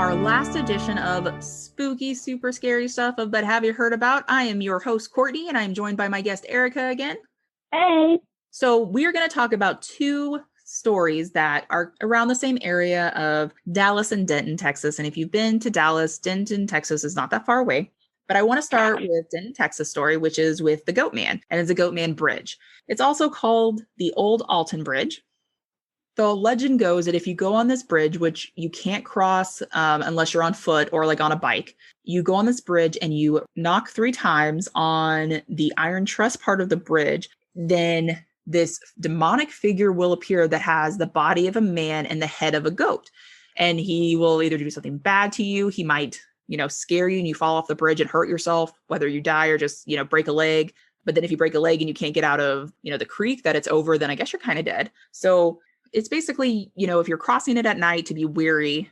our last edition of spooky, super scary stuff of But Have You Heard About? I am your host, Courtney, and I'm joined by my guest, Erika, again. Hey. So we're going to talk about two stories that are around the same area of Dallas and Denton, Texas. And if you've been to Dallas, Denton, Texas is not that far away. But I want to start with Denton, Texas story, which is with the Goatman, and it's a Goatman Bridge. It's also called the Old Alton Bridge. The legend goes that if you go on this bridge, which you can't cross unless you're on foot or like on a bike, you go on this bridge and you knock 3 times on the iron truss part of the bridge, then this demonic figure will appear that has the body of a man and the head of a goat. And he will either do something bad to you. He might, scare you and you fall off the bridge and hurt yourself, whether you die or just, break a leg. But then if you break a leg and you can't get out of, the creek that it's over, then I guess you're kind of dead. So it's basically, if you're crossing it at night to be weary,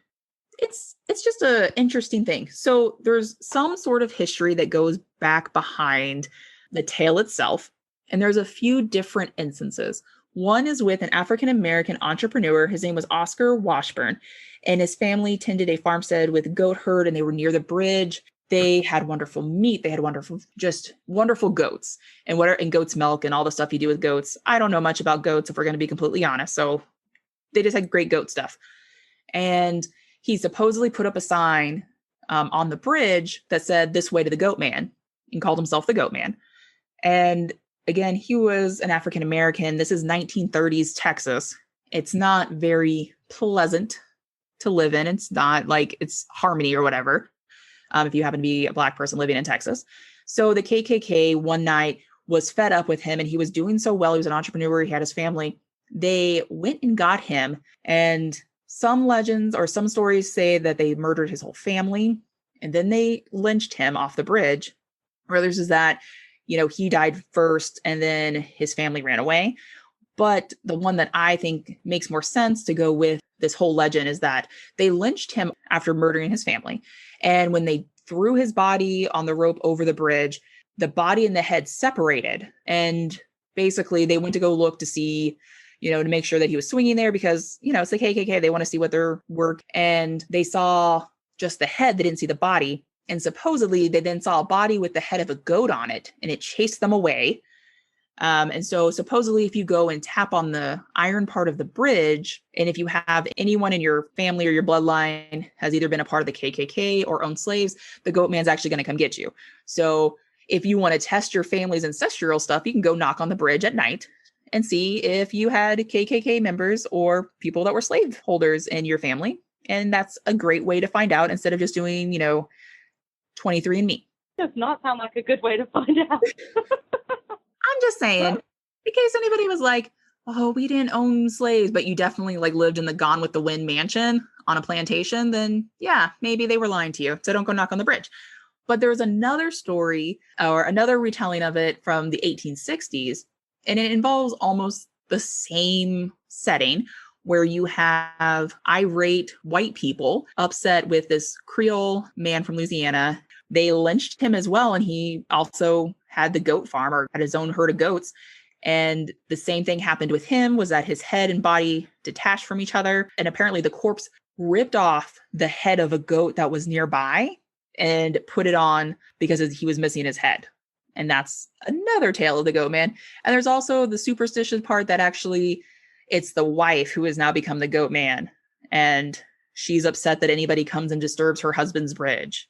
it's just an interesting thing. So there's some sort of history that goes back behind the tale itself. And there's a few different instances. One is with an African-American entrepreneur. His name was Oscar Washburn, and his family tended a farmstead with goat herd, and they were near the bridge. They had wonderful meat. They had wonderful goats and goat's milk and all the stuff you do with goats. I don't know much about goats, if we're going to be completely honest. So they just had great goat stuff. And he supposedly put up a sign on the bridge that said, "This way to the Goatman," and called himself the Goatman. And again, he was an African-American. This is 1930s Texas. It's not very pleasant to live in. It's not like it's Harmony or whatever. If you happen to be a Black person living in Texas. So the KKK one night was fed up with him, and he was doing so well. He was an entrepreneur. He had his family. They went and got him. And some legends or some stories say that they murdered his whole family, and then they lynched him off the bridge. Or others is that, he died first and then his family ran away. But the one that I think makes more sense to go with this whole legend is that they lynched him after murdering his family. And when they threw his body on the rope over the bridge, the body and the head separated. And basically they went to go look to see, to make sure that he was swinging there because, it's the KKK. They want to see what their work. And they saw just the head. They didn't see the body. And supposedly they then saw a body with the head of a goat on it, and it chased them away. And so supposedly if you go and tap on the iron part of the bridge, and if you have anyone in your family or your bloodline has either been a part of the KKK or owned slaves, the Goatman's actually going to come get you. So if you want to test your family's ancestral stuff, you can go knock on the bridge at night and see if you had KKK members or people that were slave holders in your family. And that's a great way to find out instead of just doing, 23andMe. Does not sound like a good way to find out. I'm just saying, in case anybody was like, "Oh, we didn't own slaves, but you definitely lived in the Gone with the Wind mansion on a plantation," then yeah, maybe they were lying to you. So don't go knock on the bridge. But there's another story or another retelling of it from the 1860s, and it involves almost the same setting where you have irate white people upset with this Creole man from Louisiana. They lynched him as well, and he also had the goat farm or had his own herd of goats. And the same thing happened with him, was that his head and body detached from each other. And apparently the corpse ripped off the head of a goat that was nearby and put it on because he was missing his head. And that's another tale of the Goatman. And there's also the superstitious part that actually it's the wife who has now become the Goatman. And she's upset that anybody comes and disturbs her husband's bridge.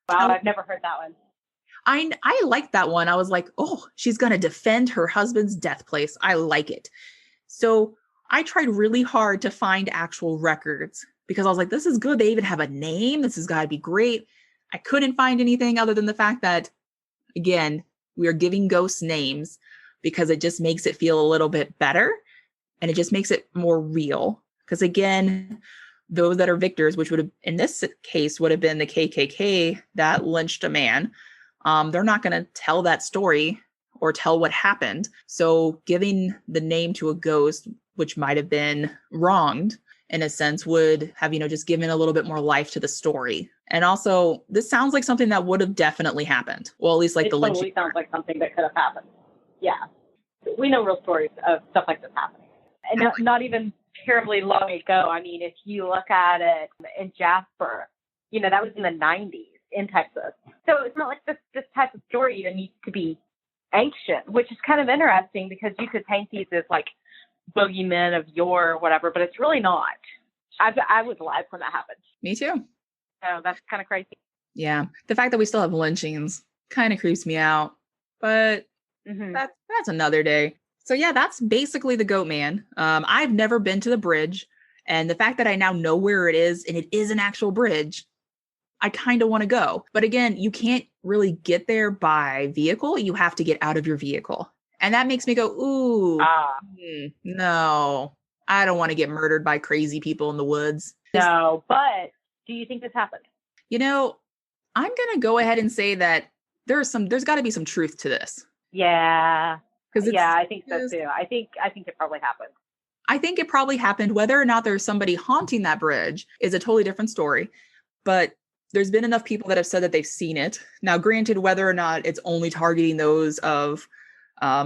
Wow, I've never heard that one. I liked that one. I was like, oh, she's going to defend her husband's death place. I like it. So I tried really hard to find actual records because I was like, this is good. They even have a name. This has got to be great. I couldn't find anything other than the fact that, again, we are giving ghosts names because it just makes it feel a little bit better and it just makes it more real. Because again, those that are victors, which would have, in this case, would have been the KKK that lynched a man. They're not going to tell that story or tell what happened. So giving the name to a ghost, which might have been wronged in a sense, would have, just given a little bit more life to the story. And also, this sounds like something that would have definitely happened. Well, at least like the lynching. It totally sounds like something that could have happened. Yeah. We know real stories of stuff like this happening. And not even terribly long ago. I mean, if you look at it in Jasper, That was in the 90s in Texas. So it's not like this type of story even needs to be ancient, which is kind of interesting because you could paint these as like boogeymen of yore or whatever, but it's really not. I was alive when that happened. Me too. So that's kind of crazy. Yeah. The fact that we still have lynchings kind of creeps me out, but that's another day. So yeah, that's basically the Goatman. I've never been to the bridge, and the fact that I now know where it is and it is an actual bridge, I kind of want to go. But again, you can't really get there by vehicle. You have to get out of your vehicle. And that makes me go, ooh, no, I don't want to get murdered by crazy people in the woods. No, but do you think this happened? I'm going to go ahead and say that there's got to be some truth to this. Yeah. I think so too. I think it probably happened. I think it probably happened. Whether or not there's somebody haunting that bridge is a totally different story. But there's been enough people that have said that they've seen it. Now, granted, whether or not it's only targeting those of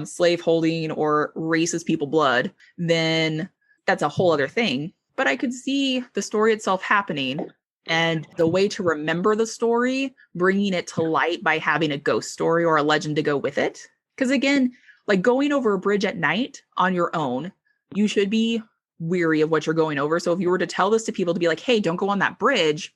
slaveholding or racist people blood, then that's a whole other thing. But I could see the story itself happening, and the way to remember the story, bringing it to light by having a ghost story or a legend to go with it. Because again, like going over a bridge at night on your own, you should be weary of what you're going over. So if you were to tell this to people to be like, hey, don't go on that bridge,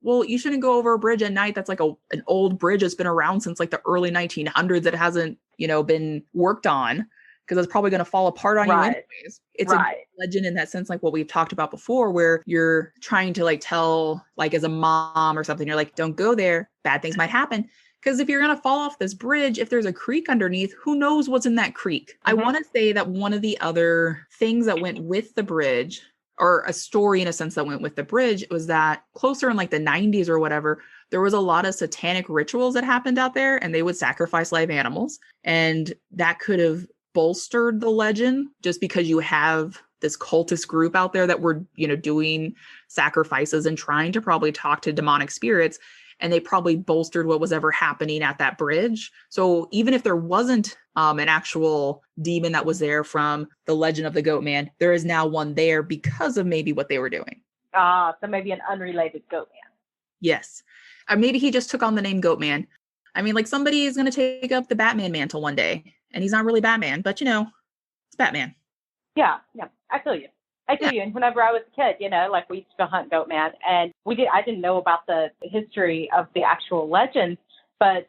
well, you shouldn't go over a bridge at night that's like an old bridge that's been around since like the early 1900s that hasn't, been worked on, because it's probably going to fall apart on you anyways. It's a legend in that sense, like what we've talked about before, where you're trying to like tell, like as a mom or something, you're like, don't go there. Bad things might happen. Because if you're going to fall off this bridge, if there's a creek underneath, who knows what's in that creek? I want to say that one of the other things that went with the bridge, or a story in a sense that went with the bridge, was that closer in like the 90s or whatever, there was a lot of satanic rituals that happened out there, and they would sacrifice live animals. And that could have bolstered the legend, just because you have this cultist group out there that were, doing sacrifices and trying to probably talk to demonic spirits. And they probably bolstered what was ever happening at that bridge. So even if there wasn't an actual demon that was there from the legend of the Goatman, there is now one there because of maybe what they were doing. So maybe an unrelated Goatman. Yes. Or maybe he just took on the name Goatman. I mean, like somebody is going to take up the Batman mantle one day, and he's not really Batman, but it's Batman. Yeah. I feel you. And whenever I was a kid, like we used to hunt Goatman, and I didn't know about the history of the actual legend, but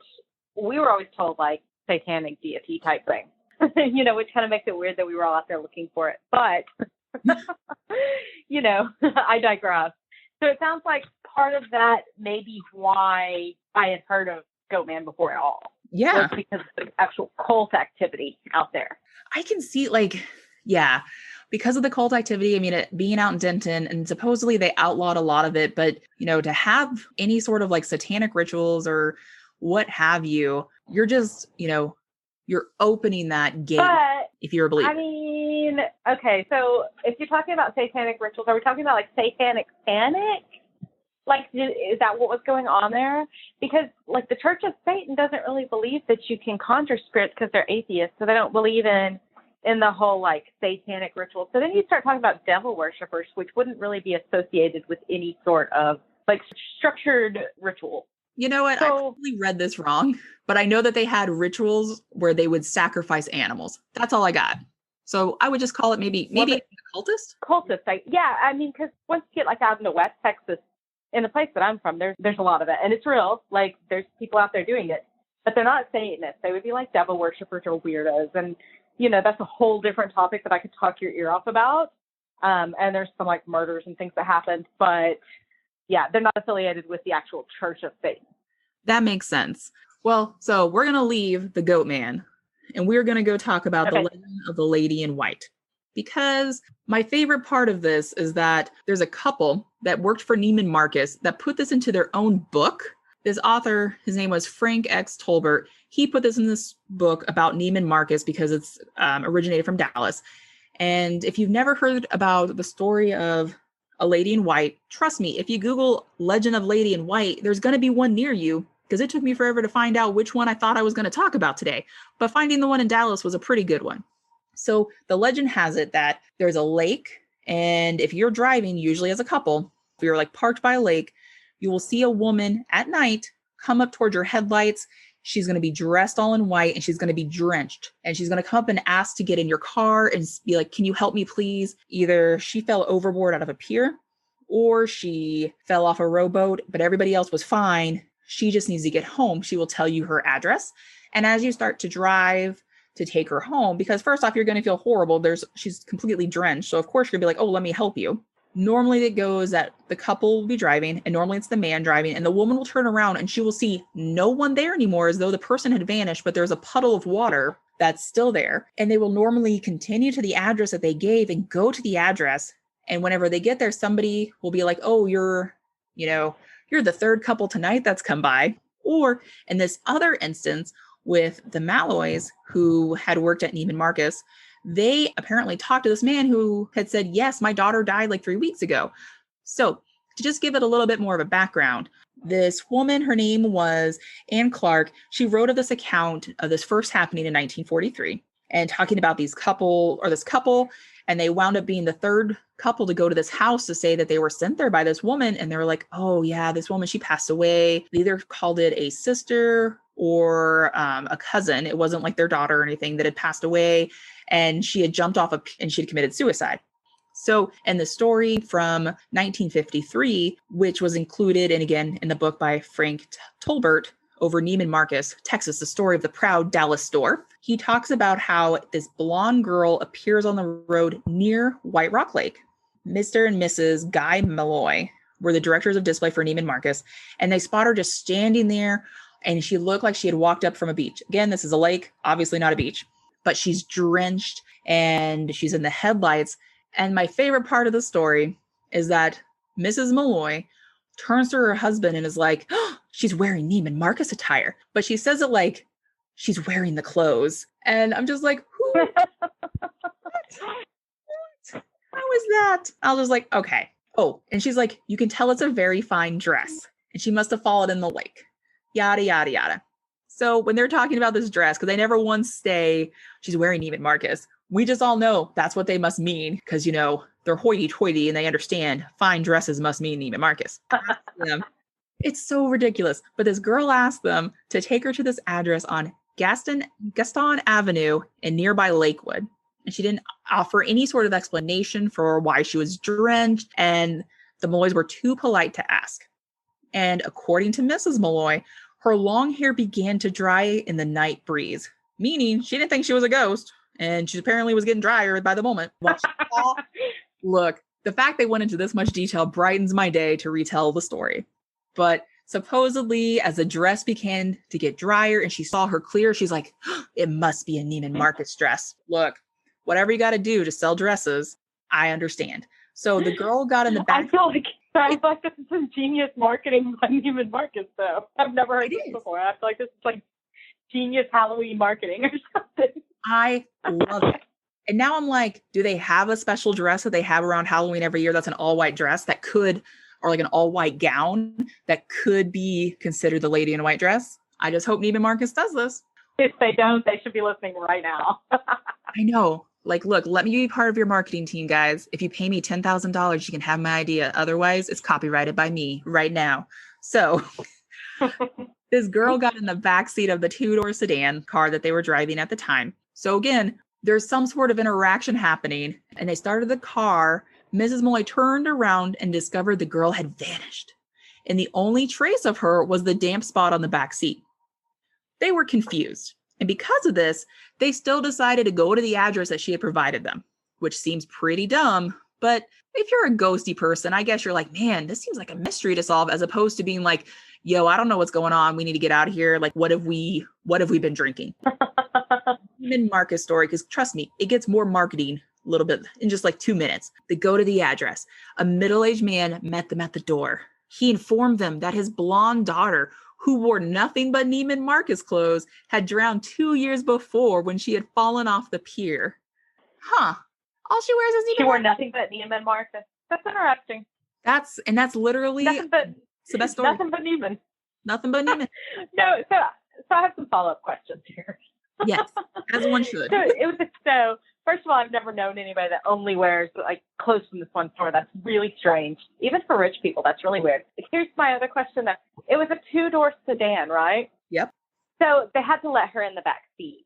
we were always told like satanic deity type thing, which kind of makes it weird that we were all out there looking for it. But, I digress. So it sounds like part of that may be why I had heard of Goatman before at all. Yeah. Because of the actual cult activity out there. I can see because of the cult activity. I mean, it being out in Denton, and supposedly they outlawed a lot of it, but to have any sort of like satanic rituals or what have you, you're just, you're opening that gate if you're a believer. I mean, okay, so if you're talking about satanic rituals, are we talking about like satanic panic? Like, is that what was going on there? Because like the Church of Satan doesn't really believe that you can conjure spirits because they're atheists, so they don't believe in the whole like satanic ritual. So then you start talking about devil worshippers, which wouldn't really be associated with any sort of like structured ritual. You know what? I probably read this wrong, but I know that they had rituals where they would sacrifice animals. That's all I got. So I would just call it maybe a cultist? Cultist. Yeah. I mean, because once you get like out into West Texas, in the place that I'm from, there's a lot of it. And it's real. Like there's people out there doing it, but they're not Satanists. They would be like devil worshippers or weirdos. And that's a whole different topic that I could talk your ear off about. And there's some like murders and things that happened, but yeah, they're not affiliated with the actual Church of Satan. That makes sense. Well, so we're going to leave the Goatman, and we're going to go talk about the legend of the Lady in White. Because my favorite part of this is that there's a couple that worked for Neiman Marcus that put this into their own book. This author, his name was Frank X. Tolbert. He put this in this book about Neiman Marcus because it's originated from Dallas. And if you've never heard about the story of a lady in white, trust me, if you Google Legend of Lady in White, there's going to be one near you, because it took me forever to find out which one I thought I was going to talk about today. But finding the one in Dallas was a pretty good one. So the legend has it that there's a lake, and if you're driving, usually as a couple, if you're like parked by a lake, you will see a woman at night come up towards your headlights. She's going to be dressed all in white and she's going to be drenched. And she's going to come up and ask to get in your car and be like, can you help me, please? Either she fell overboard out of a pier or she fell off a rowboat, but everybody else was fine. She just needs to get home. She will tell you her address. And as you start to drive to take her home, because first off, you're going to feel horrible. She's completely drenched. So of course you're going to be like, oh, let me help you. Normally it goes that the couple will be driving and normally it's the man driving and the woman will turn around and she will see no one there anymore as though the person had vanished, but there's a puddle of water that's still there. And they will normally continue to the address that they gave and go to the address. And whenever they get there, somebody will be like, oh, you're the third couple tonight that's come by. Or in this other instance with the Malloys who had worked at Neiman Marcus, they apparently talked to this man who had said, yes, my daughter died like 3 weeks ago. So to just give it a little bit more of a background, this woman, her name was Anne Clark. She wrote of this account of this first happening in 1943 and talking about this couple, and they wound up being the third couple to go to this house to say that they were sent there by this woman. And they were like, oh yeah, this woman, she passed away. They either called it a sister or a cousin. It wasn't like their daughter or anything that had passed away. And she had jumped off and she had committed suicide. So, and the story from 1953, which was included, and again, in the book by Frank Tolbert over Neiman Marcus, Texas, the story of the proud Dallas store. He talks about how this blonde girl appears on the road near White Rock Lake. Mr. and Mrs. Guy Malloy were the directors of display for Neiman Marcus, and they spot her just standing there, and she looked like she had walked up from a beach. Again, this is a lake, obviously not a beach. But she's drenched and she's in the headlights. And my favorite part of the story is that Mrs. Malloy turns to her husband and is like, oh, she's wearing Neiman Marcus attire. But she says it like she's wearing the clothes. And I'm just like, who? What? How is that? I was just like, okay. Oh, and she's like, you can tell it's a very fine dress. And she must have fallen in the lake. Yada, yada, yada. So when they're talking about this dress, because they never once say she's wearing Neiman Marcus, we just all know that's what they must mean because, they're hoity-toity and they understand fine dresses must mean Neiman Marcus. It's so ridiculous. But this girl asked them to take her to this address on Gaston Avenue in nearby Lakewood. And she didn't offer any sort of explanation for why she was drenched. And the Malloys were too polite to ask. And according to Mrs. Malloy, her long hair began to dry in the night breeze, meaning she didn't think she was a ghost, and she apparently was getting drier by the moment. Look, the fact they went into this much detail brightens my day to retell the story. But supposedly, as the dress began to get drier and she saw her clear, she's like, oh, it must be a Neiman Marcus dress. Look, whatever you got to do to sell dresses, I understand. So the girl got in the back. I feel like this is some genius marketing by Neiman Marcus, though. I've never heard this before. I feel like this is like genius Halloween marketing or something. I love it. And now I'm like, do they have a special dress that they have around Halloween every year that's an all-white dress that could, or like an all-white gown that could be considered the lady in a white dress? I just hope Neiman Marcus does this. If they don't, they should be listening right now. I know. Like, look, let me be part of your marketing team, guys. If you pay me $10,000, you can have my idea. Otherwise, it's copyrighted by me right now. So this girl got in the backseat of the two-door sedan car that they were driving at the time. So again, there's some sort of interaction happening, and they started the car. Mrs. Malloy turned around and discovered the girl had vanished. And the only trace of her was the damp spot on the back seat. They were confused. And because of this, they still decided to go to the address that she had provided them, which seems pretty dumb. But if you're a ghosty person, I guess you're like, man, this seems like a mystery to solve, as opposed to being like, yo, I don't know what's going on. We need to get out of here. Like, what have we been drinking? Neiman Marcus story, because trust me, it gets more marketing a little bit in just like 2 minutes. They go to the address. A middle-aged man met them at the door. He informed them that his blonde daughter, who wore nothing but Neiman Marcus clothes, had drowned 2 years before when she had fallen off the pier. Huh. All she wears is Neiman Marcus. She wore nothing but Neiman Marcus. That's interesting. That's literally nothing but, it's the best story. Nothing but Neiman. Nothing but Neiman. No, so I have some follow-up questions here. Yes, as one should. So first of all, I've never known anybody that only wears like clothes from this one store. That's really strange. Even for rich people, that's really weird. here's my other question though. It was a 2-door sedan, right? Yep. So they had to let her in the back seat.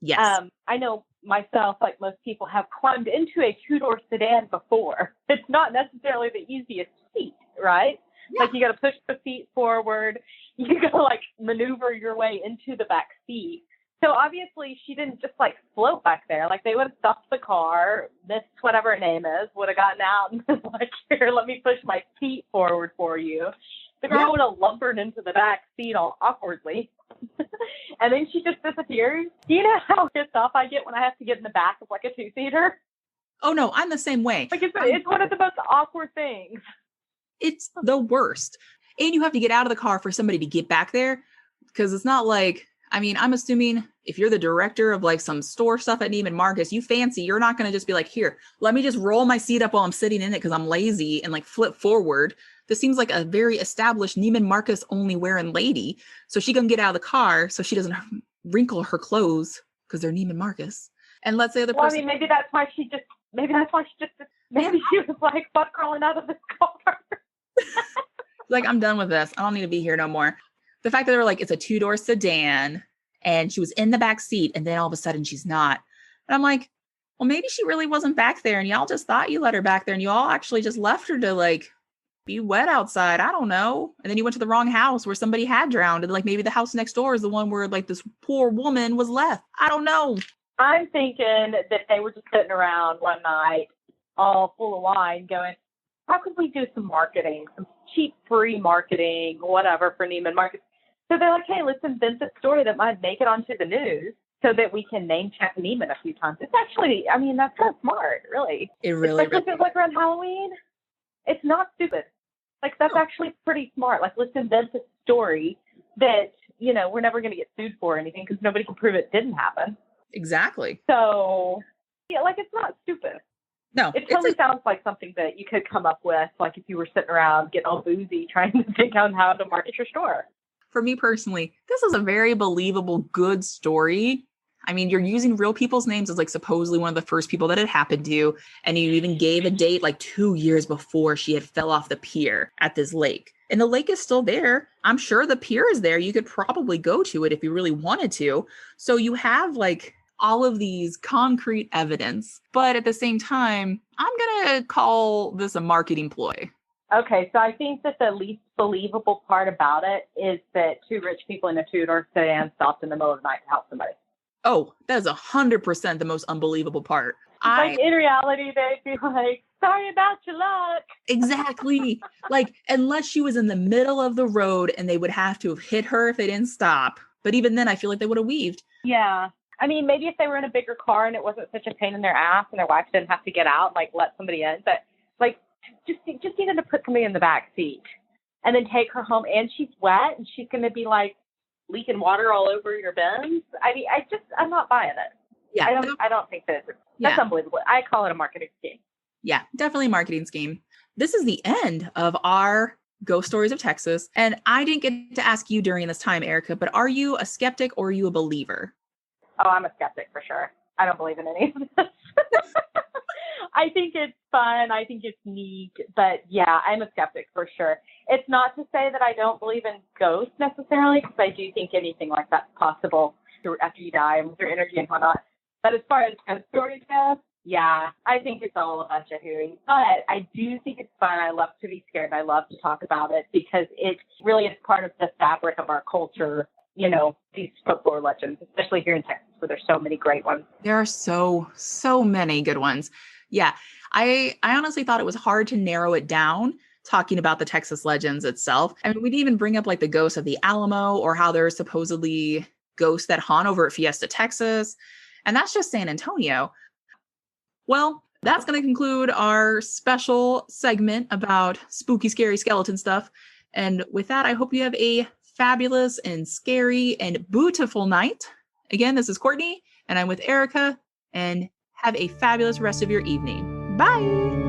Yes. I know myself, like most people, have climbed into a 2-door sedan before. It's not necessarily the easiest seat, right? Yeah. Like you got to push the seat forward. You got to like maneuver your way into the back seat. So obviously she didn't just like float back there. Like they would have stopped the car, missed whatever her name is, would have gotten out and been like, here, let me push my seat forward for you. The girl would have lumbered into the back seat all awkwardly. And then she just disappears. Do you know how pissed off I get when I have to get in the back of like a 2-seater? Oh no, I'm the same way. Like it's one of the most awkward things. It's the worst. And you have to get out of the car for somebody to get back there, because it's not like, I mean, I'm assuming if you're the director of like some store stuff at Neiman Marcus, you fancy, you're not going to just be like, here, let me just roll my seat up while I'm sitting in it because I'm lazy and like flip forward. This seems like a very established Neiman Marcus only wearing lady. So she can get out of the car so she doesn't wrinkle her clothes because they're Neiman Marcus. And let's say the person. I mean, maybe she was like, fuck crawling out of this car. Like, I'm done with this. I don't need to be here no more. The fact that they were like, it's a 2-door sedan and she was in the back seat and then all of a sudden she's not. And I'm like, well, maybe she really wasn't back there and y'all just thought you let her back there and you all actually just left her to like be wet outside. I don't know. And then you went to the wrong house where somebody had drowned. And like maybe the house next door is the one where like this poor woman was left. I don't know. I'm thinking that they were just sitting around one night all full of wine going, how could we do some marketing, some cheap free marketing, whatever for Neiman Marcus? So they're like, hey, let's invent a story that might make it onto the news so that we can name check Neiman a few times. It's actually, I mean, that's kind of smart, really. It really, especially if it's like around Halloween. It's not stupid. Like, that's actually pretty smart. Like, let's invent a story that, you know, we're never going to get sued for or anything because nobody can prove it didn't happen. Exactly. So, yeah, like, it's not stupid. No. It totally sounds like something that you could come up with, like if you were sitting around getting all boozy trying to think on how to market your store. For me personally, this is a very believable, good story. I mean, you're using real people's names as like supposedly one of the first people that it happened to. And you even gave a date like 2 years before she had fell off the pier at this lake. And the lake is still there. I'm sure the pier is there. You could probably go to it if you really wanted to. So you have like all of these concrete evidence. But at the same time, I'm going to call this a marketing ploy. Okay, so I think that the least believable part about it is that 2 rich people in a 2-door sedan stopped in the middle of the night to help somebody. Oh, that is 100% the most unbelievable part. Like in reality, they'd be like, sorry about your luck. Exactly. Like, unless she was in the middle of the road and they would have to have hit her if they didn't stop. But even then, I feel like they would have weaved. Yeah. I mean, maybe if they were in a bigger car and it wasn't such a pain in their ass and their wife didn't have to get out and like let somebody in. But like, just need them to put somebody in the back seat and then take her home. And she's wet and she's going to be like leaking water all over your bins. I mean, I'm not buying it. Yeah. I don't think that's unbelievable. I call it a marketing scheme. Yeah, definitely a marketing scheme. This is the end of our Ghost Stories of Texas. And I didn't get to ask you during this time, Erika, but are you a skeptic or are you a believer? Oh, I'm a skeptic for sure. I don't believe in any of this. I think it's fun. I think it's neat. But yeah, I'm a skeptic for sure. It's not to say that I don't believe in ghosts necessarily, because I do think anything like that's possible after you die and with your energy and whatnot. But as far as kind of stories go, yeah, I think it's all a bunch of hooey. But I do think it's fun. I love to be scared. I love to talk about it because it really is part of the fabric of our culture. You know, these folklore legends, especially here in Texas, where there's so many great ones. There are so many good ones. Yeah, I honestly thought it was hard to narrow it down talking about the Texas legends itself. I mean, we didn't even bring up like the ghosts of the Alamo or how there's supposedly ghosts that haunt over at Fiesta, Texas. And that's just San Antonio. Well, that's going to conclude our special segment about spooky, scary skeleton stuff. And with that, I hope you have a fabulous and scary and beautiful night. Again, this is Courtney, and I'm with Erika, and have a fabulous rest of your evening. Bye!